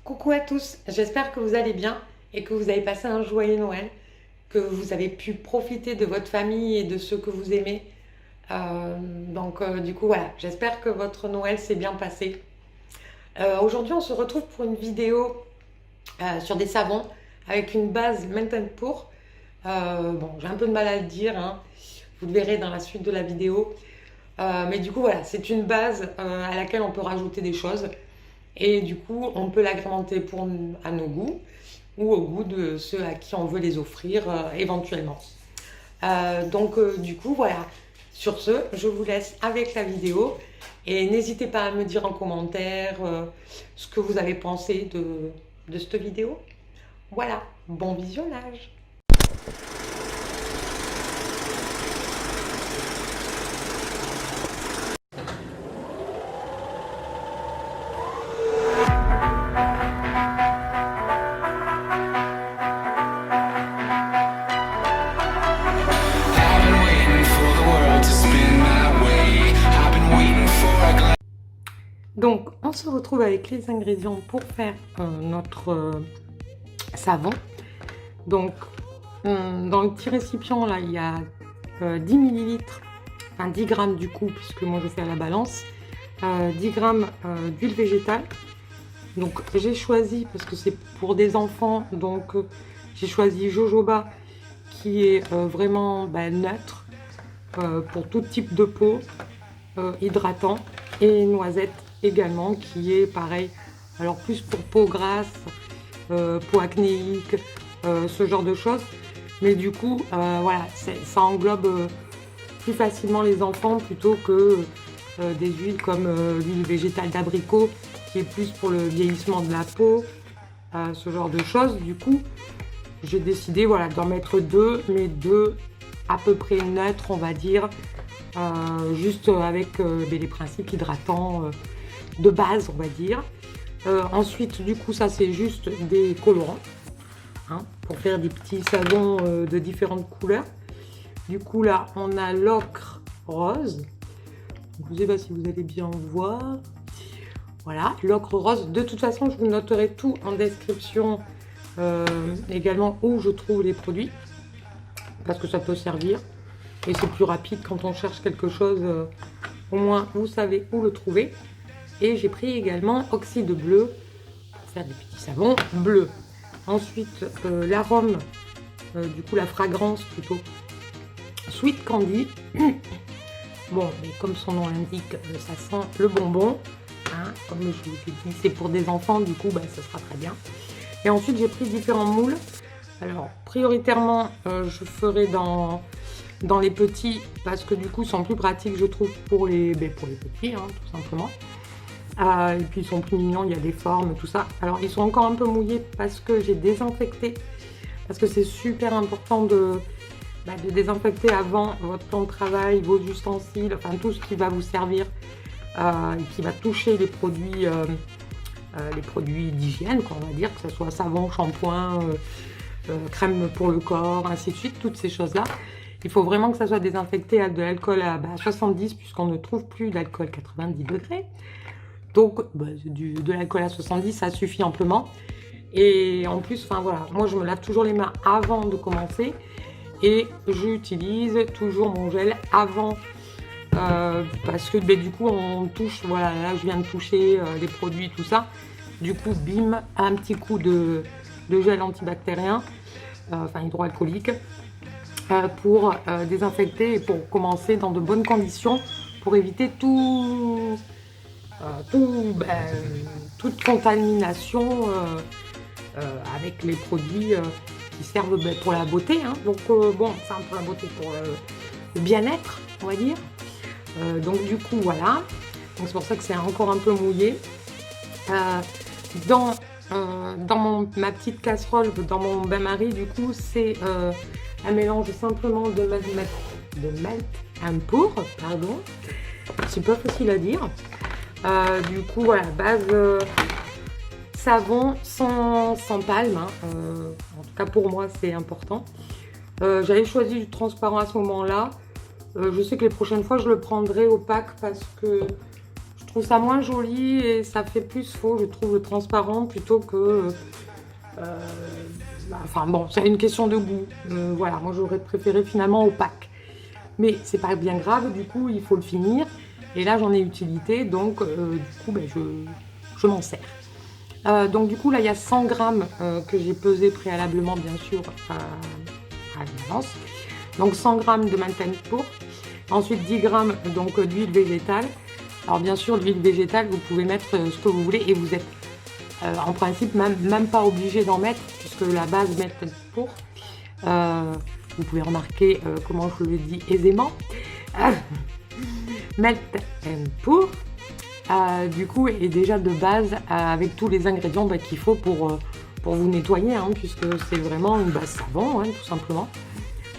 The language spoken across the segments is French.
Coucou à tous, j'espère que vous allez bien et que vous avez passé un joyeux Noël, que vous avez pu profiter de votre famille et de ceux que vous aimez. Du coup voilà, j'espère que votre Noël s'est bien passé. Aujourd'hui on se retrouve pour une vidéo sur des savons avec une base Melt Pour. Bon, j'ai un peu de mal à le dire, hein. Vous le verrez dans la suite de la vidéo. Mais du coup voilà, c'est une base à laquelle on peut rajouter des choses. Et du coup, on peut l'agrémenter à nos goûts ou au goût de ceux à qui on veut les offrir éventuellement. Du coup, voilà. Sur ce, je vous laisse avec la vidéo et n'hésitez pas à me dire en commentaire ce que vous avez pensé de cette vidéo. Voilà, bon visionnage! Donc, on se retrouve avec les ingrédients pour faire notre savon. Donc, dans le petit récipient, là, il y a 10 ml, enfin 10 grammes du coup, puisque moi je fais à la balance, 10 grammes d'huile végétale. Donc, j'ai choisi, parce que c'est pour des enfants, donc j'ai choisi jojoba, qui est vraiment neutre, pour tout type de peau, hydratant, et noisette également, qui est pareil, alors plus pour peau grasse, peau acnéique, ce genre de choses. Mais du coup, voilà, ça englobe plus facilement les enfants plutôt que des huiles comme l'huile végétale d'abricot, qui est plus pour le vieillissement de la peau, ce genre de choses. Du coup, j'ai décidé voilà, d'en mettre deux, mais deux à peu près neutres, on va dire, juste avec les principes hydratants de base, on va dire. Ensuite, du coup, ça c'est juste des colorants, hein, pour faire des petits savons de différentes couleurs. Du coup, là, on a l'ocre rose. Je ne sais pas si vous allez bien voir. Voilà, l'ocre rose. De toute façon, je vous noterai tout en description, également où je trouve les produits, parce que ça peut servir. Et c'est plus rapide quand on cherche quelque chose, au moins vous savez où le trouver. Et j'ai pris également oxyde bleu pour faire des petits savons bleus. Ensuite, l'arôme, du coup la fragrance plutôt, Sweet Candy. Bon, mais comme son nom l'indique, ça sent le bonbon. Hein, comme je vous ai dit, c'est pour des enfants, du coup, ça sera très bien. Et ensuite, j'ai pris différents moules. Alors, prioritairement, je ferai dans les petits, parce que du coup, ils sont plus pratiques, je trouve, pour les petits, hein, tout simplement. Et puis, ils sont plus mignons, il y a des formes, tout ça. Alors, ils sont encore un peu mouillés parce que j'ai désinfecté. Parce que c'est super important de désinfecter avant votre plan de travail, vos ustensiles, enfin tout ce qui va vous servir et qui va toucher les produits d'hygiène, on va dire, que ce soit savon, shampoing, crème pour le corps, ainsi de suite, toutes ces choses-là. Il faut vraiment que ça soit désinfecté avec de l'alcool à 70, puisqu'on ne trouve plus d'alcool 90 degrés. Donc, de l'alcool à 70, ça suffit amplement. Et en plus, enfin voilà, moi je me lave toujours les mains avant de commencer. Et j'utilise toujours mon gel avant, parce que du coup on touche, voilà, là je viens de toucher les produits, tout ça. Du coup, bim, un petit coup de gel antibactérien, enfin hydroalcoolique, pour désinfecter et pour commencer dans de bonnes conditions, pour éviter toute contamination avec les produits qui servent pour la beauté, hein. Donc bon, c'est un peu la beauté pour le bien-être, on va dire. Donc du coup, voilà. Donc c'est pour ça que c'est encore un peu mouillé. Dans ma petite casserole, dans mon bain-marie, du coup, c'est un mélange simplement de Melt Pour, pardon. C'est pas facile à dire. Du coup, voilà, base savon sans palme, hein. En tout cas pour moi c'est important. J'avais choisi du transparent à ce moment là. Je sais que les prochaines fois je le prendrai opaque parce que je trouve trouve ça moins joli et ça fait plus faux, je trouve, le transparent plutôt que... enfin bon, c'est une question de goût. Voilà, moi j'aurais préféré finalement opaque. Mais c'est pas bien grave, du coup il faut le finir. Et là j'en ai utilité, donc du coup ben, je m'en sers. Donc du coup là il y a 100 grammes que j'ai pesé préalablement bien sûr à l'avance. Donc 100 grammes de Mantan pour. Ensuite 10 grammes donc d'huile végétale. Alors bien sûr l'huile végétale vous pouvez mettre ce que vous voulez et vous êtes en principe même pas obligé d'en mettre puisque la base Mantan pour. Vous pouvez remarquer comment je le dis aisément. Mantan pour. Du coup est déjà de base avec tous les ingrédients qu'il faut pour vous nettoyer hein, puisque c'est vraiment une base savon hein, tout simplement.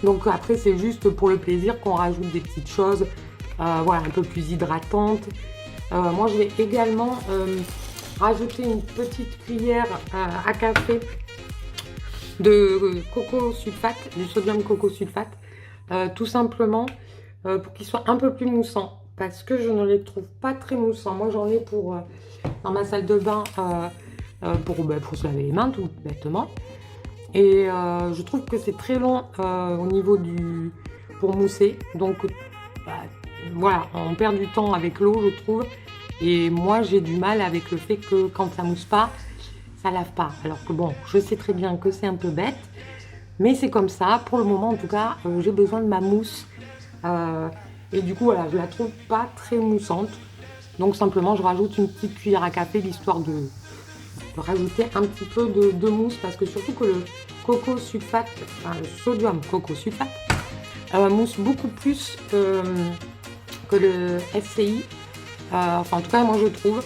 Donc après c'est juste pour le plaisir qu'on rajoute des petites choses voilà, un peu plus hydratantes. Moi je vais également rajouter une petite cuillère à café de coco sulfate, du sodium coco sulfate, tout simplement pour qu'il soit un peu plus moussant. Parce que je ne les trouve pas très moussants. Moi, j'en ai pour dans ma salle de bain pour se laver les mains, tout bêtement. Et je trouve que c'est très long au niveau pour mousser. Donc, voilà, on perd du temps avec l'eau, je trouve. Et moi, j'ai du mal avec le fait que quand ça mousse pas, ça lave pas. Alors que bon, je sais très bien que c'est un peu bête. Mais c'est comme ça. Pour le moment, en tout cas, j'ai besoin de ma mousse. Et du coup, voilà, je la trouve pas très moussante. Donc simplement, je rajoute une petite cuillère à café, l'histoire de rajouter un petit peu de mousse. Parce que surtout que le coco sulfate, enfin le sodium coco sulfate, mousse beaucoup plus que le FCI. Enfin, en tout cas, moi je trouve.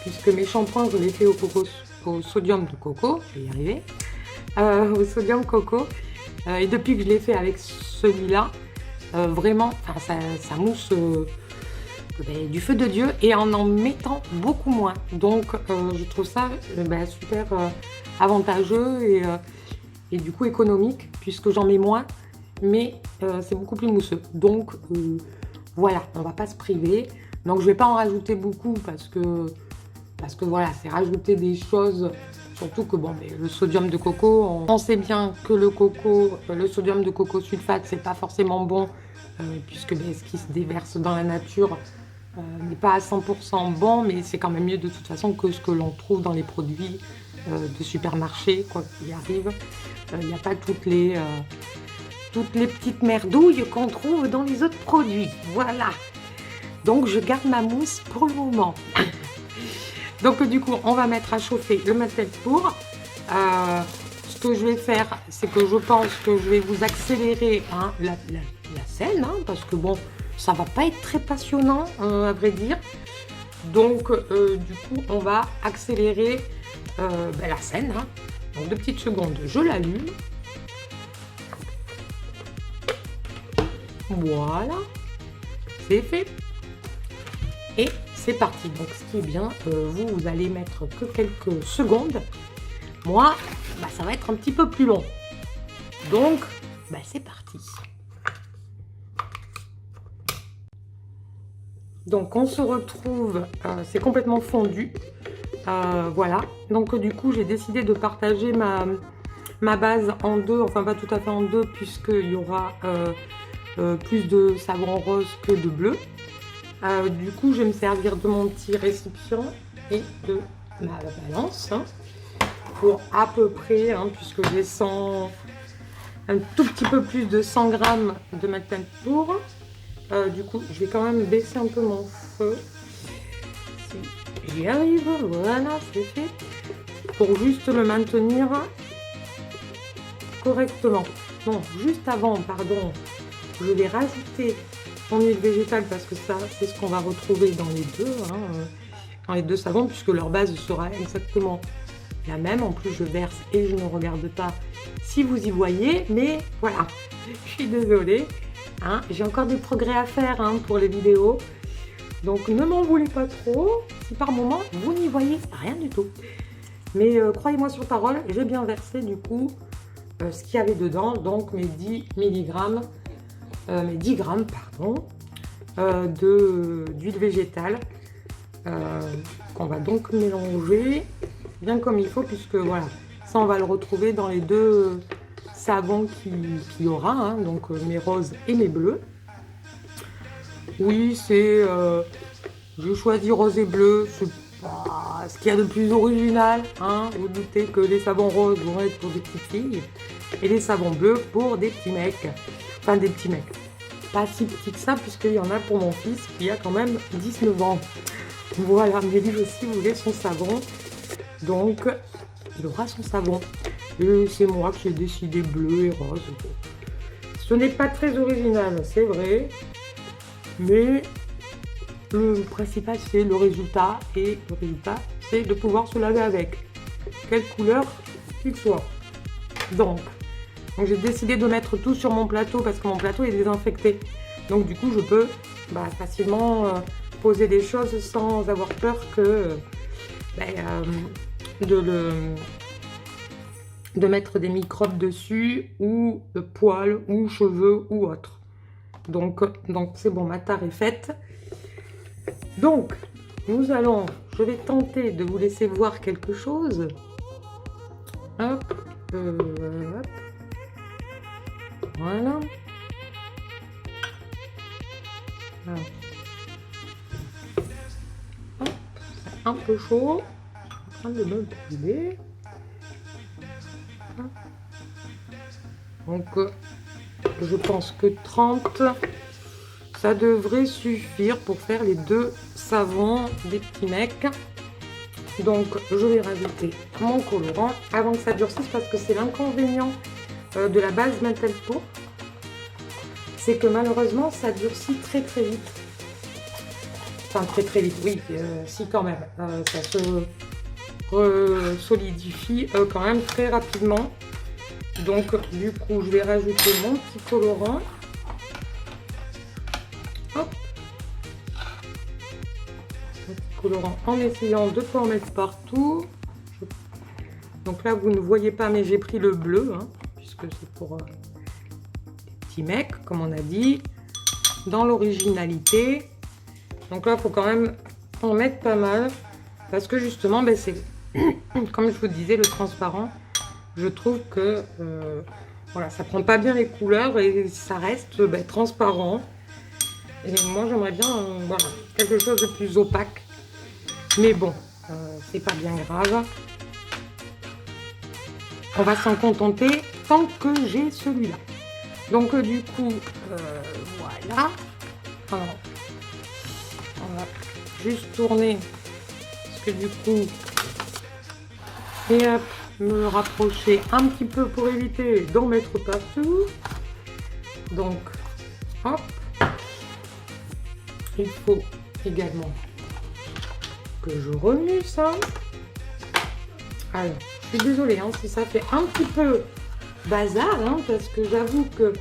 Puisque mes shampoings, je les fais au sodium de coco. Je vais y arriver. Au sodium coco. Et depuis que je l'ai fait avec celui-là, vraiment, ça mousse du feu de Dieu et en mettant beaucoup moins. Donc, je trouve ça super avantageux et du coup économique puisque j'en mets moins, mais c'est beaucoup plus mousseux. Donc, voilà, on va pas se priver. Donc, je vais pas en rajouter beaucoup parce que voilà, c'est rajouter des choses. Surtout que bon, le sodium de coco, on sait bien que le sodium de coco sulfate, c'est pas forcément bon, puisque ce qui se déverse dans la nature n'est pas à 100% bon, mais c'est quand même mieux de toute façon que ce que l'on trouve dans les produits de supermarché, quoi qu'il arrive. Il n'y a pas toutes les petites merdouilles qu'on trouve dans les autres produits. Voilà. Donc je garde ma mousse pour le moment. Donc du coup, on va mettre à chauffer le Mantan pour. Ce que je vais faire, c'est que je pense que je vais vous accélérer hein, la scène, hein, parce que bon, ça va pas être très passionnant, à vrai dire. Donc du coup, on va accélérer la scène. Hein. Donc 2 petites secondes, je l'allume. Voilà, c'est fait. Et c'est parti. Donc ce qui est bien, vous allez mettre que quelques secondes. Moi, ça va être un petit peu plus long. Donc, c'est parti. Donc on se retrouve, c'est complètement fondu. Voilà. Donc du coup, j'ai décidé de partager ma base en deux, enfin pas tout à fait en deux, puisqu'il y aura plus de savon rose que de bleu. Du coup, je vais me servir de mon petit récipient et de ma balance hein, pour à peu près, hein, puisque j'ai un tout petit peu plus de 100 grammes de Mantan pour. Du coup, je vais quand même baisser un peu mon feu. Si j'y arrive, voilà, c'est fait. Pour juste le maintenir correctement. Non, juste avant, pardon, je vais rajouter mon huile végétale parce que ça, c'est ce qu'on va retrouver dans les deux, hein, dans les deux savons, puisque leur base sera exactement la même. En plus, je verse et je ne regarde pas si vous y voyez, mais voilà, je suis désolée. Hein, j'ai encore des progrès à faire hein, pour les vidéos, donc ne m'en voulez pas trop si par moment vous n'y voyez rien du tout. Mais croyez-moi sur parole, j'ai bien versé du coup ce qu'il y avait dedans, donc mes 10 grammes d'huile végétale. qu'on va donc mélanger bien comme il faut, puisque voilà, ça on va le retrouver dans les deux savons qu'il y aura, hein, donc mes roses et mes bleus. Oui, c'est... j'ai choisi rose et bleu, c'est pas ce qu'il y a de plus original, hein. Vous doutez que les savons roses vont être pour des petites filles et les savons bleus pour des petits mecs. Enfin, des petits mecs. Pas si petits que ça, puisqu'il y en a pour mon fils qui a quand même 19 ans. Voilà, mais lui aussi voulait son savon. Donc, il aura son savon. Et c'est moi qui ai décidé bleu et rose. Ce n'est pas très original, c'est vrai. Mais le principal, c'est le résultat. Et le résultat, c'est de pouvoir se laver avec. Quelle couleur qu'il soit. Donc j'ai décidé de mettre tout sur mon plateau parce que mon plateau est désinfecté. Donc du coup, je peux facilement poser des choses sans avoir peur que de mettre des microbes dessus ou de poils ou cheveux ou autre. Donc c'est bon, ma tare est faite. Donc je vais tenter de vous laisser voir quelque chose. Hop, hop. Voilà. Hop, un peu chaud. En train de me brûler. Donc, je pense que 30, ça devrait suffire pour faire les deux savons des petits mecs. Donc, je vais rajouter mon colorant avant que ça durcisse parce que c'est l'inconvénient de la base Mental Pour, c'est que malheureusement ça durcit très vite. Enfin très vite, oui, si quand même. Ça se solidifie quand même très rapidement. Donc du coup je vais rajouter mon petit colorant. Hop. Un petit colorant en essayant de ne pas en mettre partout. Donc là vous ne voyez pas mais j'ai pris le bleu, hein, puisque c'est pour des petits mecs, comme on a dit, dans l'originalité. Donc là, il faut quand même en mettre pas mal, parce que justement, c'est comme je vous disais, le transparent, je trouve que voilà, ça prend pas bien les couleurs et ça reste transparent. Et moi, j'aimerais bien voilà, quelque chose de plus opaque. Mais bon, c'est pas bien grave. On va s'en contenter tant que j'ai celui-là. Donc du coup, voilà. Alors, on va juste tourner parce que du coup, et hop, me rapprocher un petit peu pour éviter d'en mettre partout. Donc, hop. Il faut également que je remue ça. Alors, je suis désolée hein, si ça fait un petit peu bazar, hein, parce que j'avoue que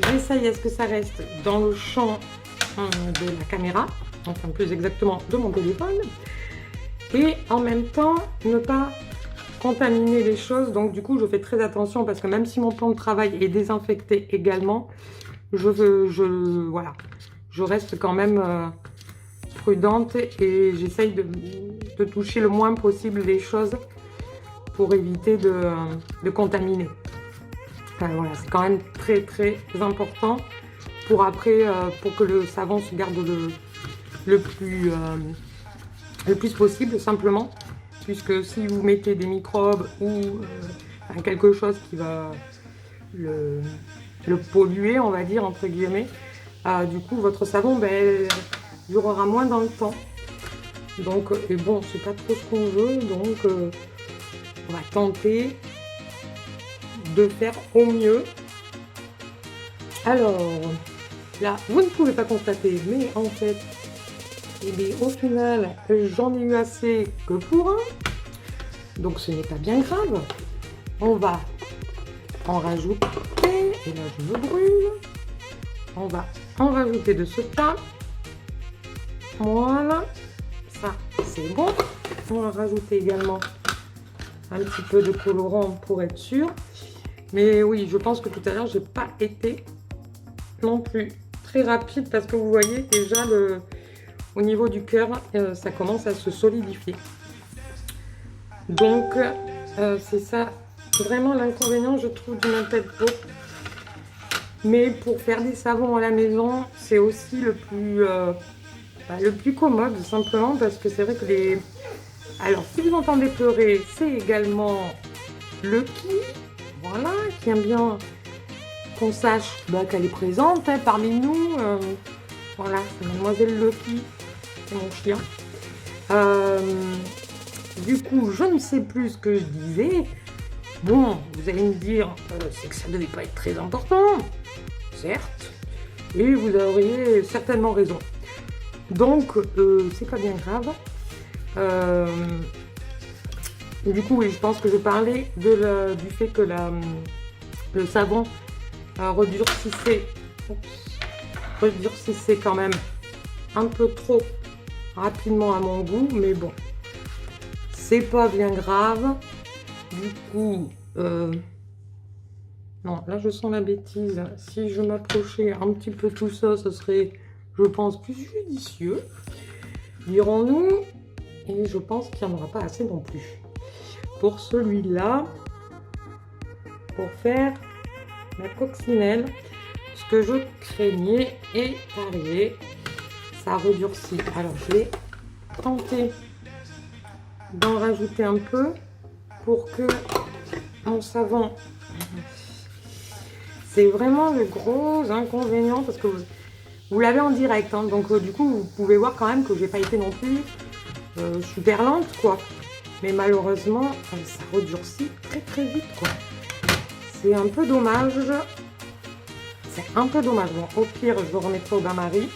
j'essaye à ce que ça reste dans le champ de la caméra, enfin plus exactement de mon téléphone, et en même temps ne pas contaminer les choses. Donc du coup je fais très attention parce que même si mon plan de travail est désinfecté également, voilà, je reste quand même prudente et j'essaye de toucher le moins possible les choses pour éviter de contaminer. Enfin, voilà, c'est quand même très important pour après, pour que le savon se garde le plus possible simplement, puisque si vous mettez des microbes ou quelque chose qui va le polluer, on va dire entre guillemets, du coup votre savon durera moins dans le temps. Donc et bon, c'est pas trop ce qu'on veut, donc on va tenter de faire au mieux. Alors là, vous ne pouvez pas constater, mais en fait, au final, j'en ai eu assez que pour un. Donc ce n'est pas bien grave. On va en rajouter. Et là, je me brûle. On va en rajouter de ce tas. Voilà. Ça, c'est bon. On va rajouter également un petit peu de colorant pour être sûr. Mais oui, je pense que tout à l'heure, j'ai pas été non plus très rapide parce que vous voyez déjà au niveau du cœur, ça commence à se solidifier. Donc, c'est ça vraiment l'inconvénient, je trouve, du Mented Pro. Mais pour faire des savons à la maison, c'est aussi le plus commode, simplement parce que c'est vrai que les... Alors, si vous entendez pleurer, c'est également Lucky, voilà, qui aime bien qu'on sache qu'elle est présente parmi nous. Voilà, c'est Mademoiselle Lucky, c'est mon chien. Du coup, je ne sais plus ce que je disais. Bon, vous allez me dire, c'est que ça ne devait pas être très important, certes, et vous auriez certainement raison. Donc, c'est pas bien grave. Du coup, oui, je pense que je parlais du fait que le savon redurcissait quand même un peu trop rapidement à mon goût, mais bon, c'est pas bien grave. Du coup, non, là je sens la bêtise. Si je m'approchais un petit peu tout ça, ce serait, je pense, plus judicieux, dirons-nous. Et je pense qu'il n'y en aura pas assez non plus. Pour celui-là, pour faire la coccinelle, ce que je craignais est arrivé. Ça redurcit. Alors je vais tenter d'en rajouter un peu pour que mon savon... C'est vraiment le gros inconvénient parce que vous l'avez en direct. Hein, donc du coup, vous pouvez voir quand même que j'ai pas été non plus super lente, quoi. Mais malheureusement, ça redurcit très très vite, quoi. C'est un peu dommage. C'est un peu dommage. Bon, au pire, je remettrai au bain-marie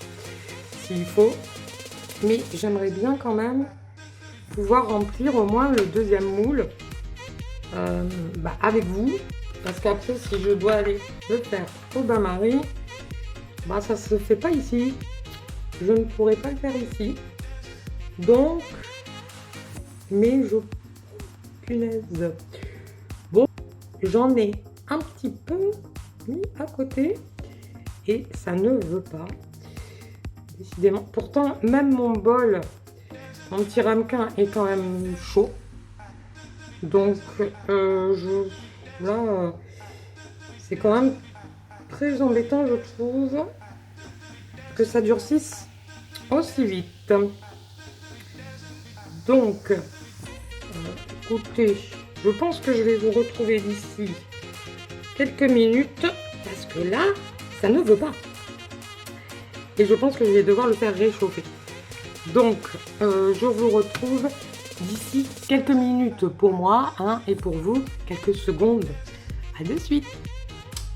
s'il faut. Mais j'aimerais bien quand même pouvoir remplir au moins le deuxième moule avec vous. Parce qu'après, si je dois aller le faire au bain-marie, ça se fait pas ici. Je ne pourrais pas le faire ici. Donc, mais je... Punaise. Bon, j'en ai un petit peu mis à côté et ça ne veut pas. Décidément. Pourtant, même mon bol, mon petit ramequin est quand même chaud. Donc, là, c'est quand même très embêtant, je trouve, que ça durcisse aussi vite. Donc, écoutez, je pense que je vais vous retrouver d'ici quelques minutes, parce que là, ça ne veut pas. Et je pense que je vais devoir le faire réchauffer. Donc, je vous retrouve d'ici quelques minutes pour moi, hein, et pour vous, quelques secondes. À de suite.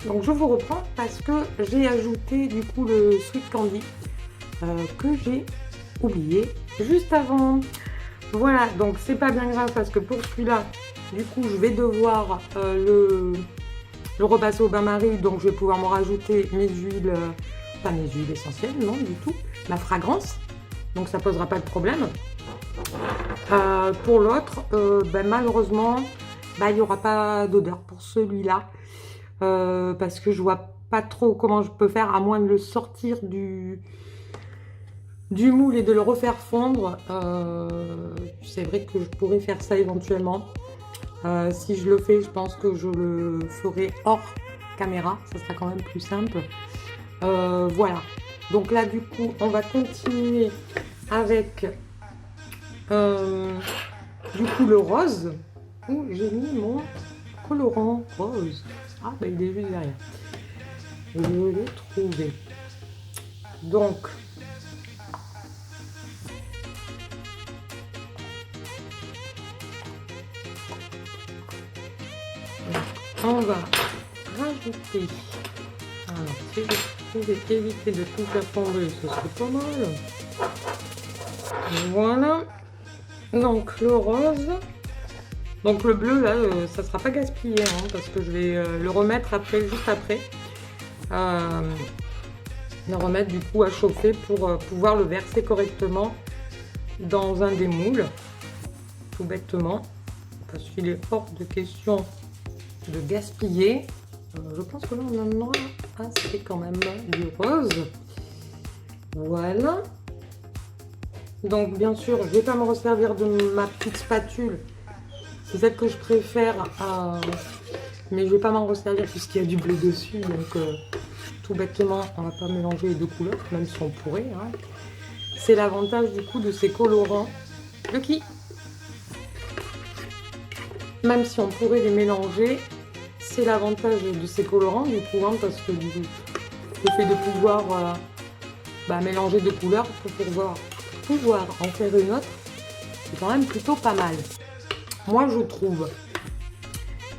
Donc, je vous reprends parce que j'ai ajouté du coup le Sweet Candy que j'ai oublié juste avant. Voilà, donc c'est pas bien grave parce que pour celui-là, du coup, je vais devoir le repasser au bain-marie, donc je vais pouvoir me rajouter mes huiles, pas mes huiles essentielles, non du tout, ma fragrance, donc ça posera pas de problème. Pour l'autre, malheureusement, il n'y aura pas d'odeur pour celui-là, parce que je vois pas trop comment je peux faire, à moins de le sortir du moule et de le refaire fondre. C'est vrai que je pourrais faire ça éventuellement. Si je le fais, je pense que je le ferai hors caméra, ça sera quand même plus simple. Voilà, donc là du coup on va continuer avec du coup le rose, où j'ai mis mon colorant rose. Ah il est juste derrière, je l'ai trouvé. Donc on va rajouter, alors si je pouvais éviter de tout faire tomber, ce serait pas mal. Voilà, donc le rose, donc le bleu là, ça sera pas gaspillé, hein, parce que je vais le remettre après, juste après, le remettre du coup à chauffer pour pouvoir le verser correctement dans un des moules, tout bêtement, parce qu'il est hors de question de gaspiller. Je pense que là on en aura assez quand même du rose. Voilà. Donc bien sûr, je vais pas me resservir de ma petite spatule. C'est celle que je préfère, mais je vais pas m'en resservir puisqu'il y a du bleu dessus. Donc tout bêtement, on va pas mélanger les deux couleurs, même si on pourrait. Hein. C'est l'avantage du coup de ces colorants. Lucky. Même si on pourrait les mélanger, c'est l'avantage de ces colorants du coup, hein, parce que le fait de pouvoir mélanger deux couleurs pour pouvoir en faire une autre, c'est quand même plutôt pas mal. Moi je trouve.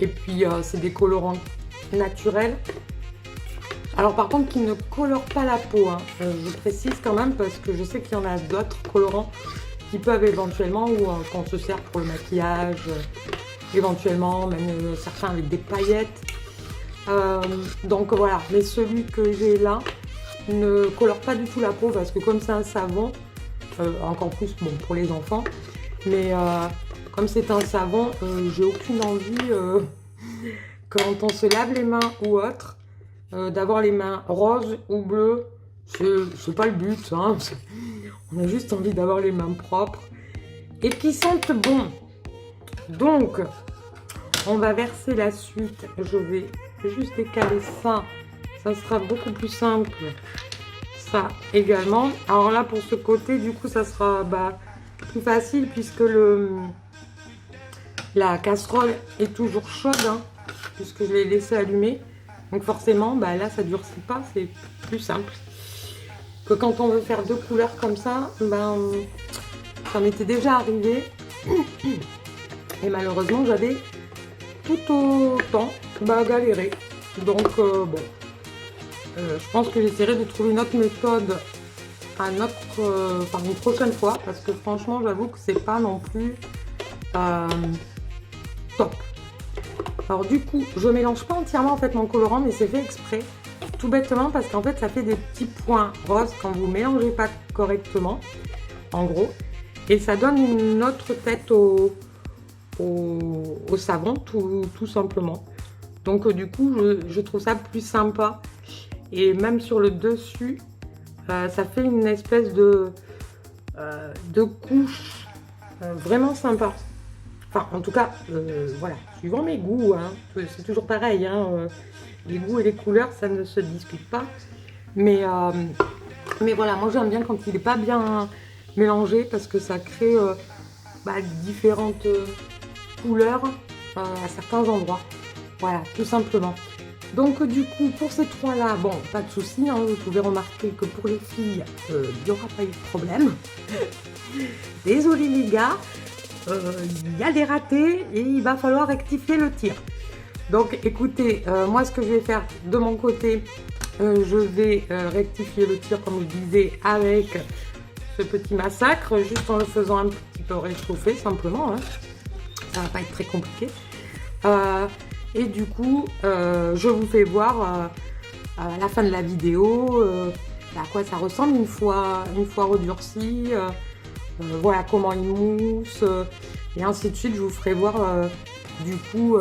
Et puis c'est des colorants naturels. Alors par contre qui ne colorent pas la peau, hein. Je précise quand même parce que je sais qu'il y en a d'autres colorants qui peuvent éventuellement, ou quand on se sert pour le maquillage, éventuellement même certains avec des paillettes. Donc voilà, mais celui que j'ai là ne colore pas du tout la peau parce que comme c'est un savon, encore plus bon pour les enfants, mais comme c'est un savon, j'ai aucune envie quand on se lave les mains ou autre, d'avoir les mains roses ou bleues. C'est pas le but, hein. On a juste envie d'avoir les mains propres et qui sentent bon. Donc, on va verser la suite. Je vais juste décaler ça. Ça sera beaucoup plus simple. Ça également. Alors là, pour ce côté, du coup, ça sera plus facile puisque la casserole est toujours chaude, hein, puisque je l'ai laissé allumer. Donc forcément, là, ça ne durcit pas. C'est plus simple que quand on veut faire deux couleurs comme ça. Ça m'était déjà arrivé. Et malheureusement, j'avais tout autant galéré. Donc, je pense que j'essaierai de trouver une autre méthode une prochaine fois. Parce que franchement, j'avoue que c'est pas non plus top. Alors du coup, je mélange pas entièrement en fait mon colorant, mais c'est fait exprès. Tout bêtement parce qu'en fait, ça fait des petits points roses quand vous mélangez pas correctement. En gros. Et ça donne une autre tête au savon, tout simplement. Donc du coup, je trouve ça plus sympa. Et même sur le dessus, ça fait une espèce de couche vraiment sympa. Enfin, en tout cas, voilà, suivant mes goûts, hein. C'est toujours pareil, hein. Les goûts et les couleurs, ça ne se discute pas. Mais voilà, moi j'aime bien quand il n'est pas bien mélangé parce que ça crée différentes couleurs à certains endroits. Voilà, tout simplement. Donc du coup, pour ces trois-là, bon, pas de souci, hein, vous pouvez remarquer que pour les filles, il n'y aura pas eu de problème. Désolée les gars, il y a des ratés et il va falloir rectifier le tir. Donc écoutez, moi ce que je vais faire de mon côté, je vais rectifier le tir comme je disais avec ce petit massacre, juste en le faisant un petit peu réchauffer simplement, hein. Ça va pas être très compliqué. Et du coup, je vous fais voir à la fin de la vidéo à quoi ça ressemble une fois redurci. Voilà comment il mousse et ainsi de suite. Je vous ferai voir du coup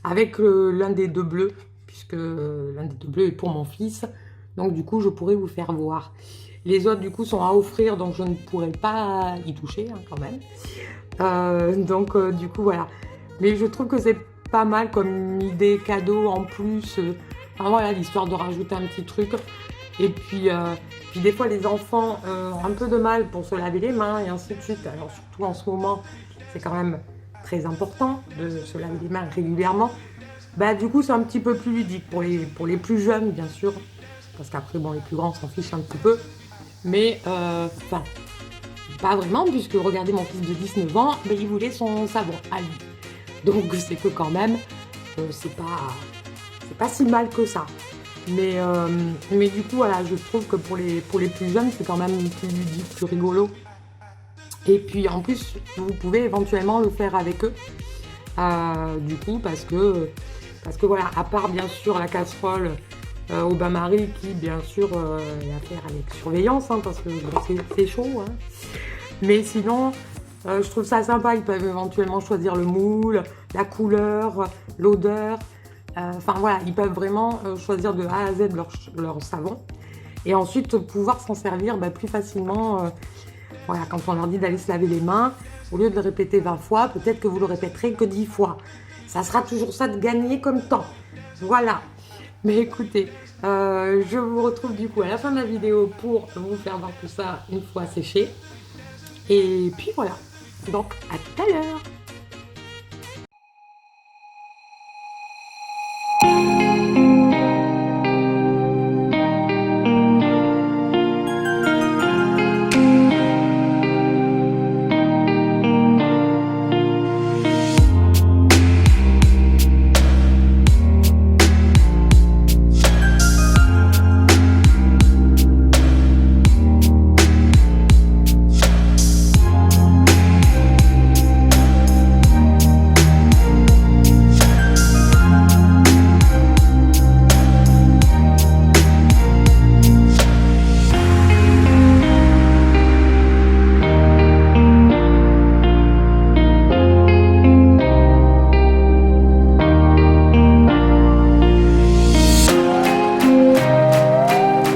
avec l'un des deux bleus, puisque l'un des deux bleus est pour mon fils. Donc du coup, je pourrai vous faire voir. Les autres du coup sont à offrir, donc je ne pourrai pas y toucher, hein, quand même. Du coup voilà. Mais je trouve que c'est pas mal comme idée cadeau en plus. Voilà, l'histoire de rajouter un petit truc. Et puis des fois les enfants ont un peu de mal pour se laver les mains et ainsi de suite. Alors surtout en ce moment, c'est quand même très important de se laver les mains régulièrement. Du coup c'est un petit peu plus ludique pour les plus jeunes bien sûr. Parce qu'après bon les plus grands s'en fichent un petit peu. Mais pas vraiment, puisque regardez mon fils de 19 ans, il voulait son savon à lui. Donc c'est que quand même, c'est pas si mal que ça. Mais du coup, voilà, je trouve que pour les plus jeunes, c'est quand même plus ludique, plus rigolo. Et puis en plus, vous pouvez éventuellement le faire avec eux. Du coup, parce que voilà, à part bien sûr la casserole au bain-marie qui bien sûr est à faire avec surveillance, hein, parce que bon, c'est chaud. Hein. Mais sinon, je trouve ça sympa. Ils peuvent éventuellement choisir le moule, la couleur, l'odeur. Enfin voilà, ils peuvent vraiment choisir de A à Z leur savon. Et ensuite pouvoir s'en servir plus facilement. Voilà, quand on leur dit d'aller se laver les mains, au lieu de le répéter 20 fois, peut-être que vous le répéterez que 10 fois. Ça sera toujours ça de gagner comme temps. Voilà. Mais écoutez, je vous retrouve du coup à la fin de la vidéo pour vous faire voir tout ça une fois séché. Et puis voilà. Donc à tout à l'heure.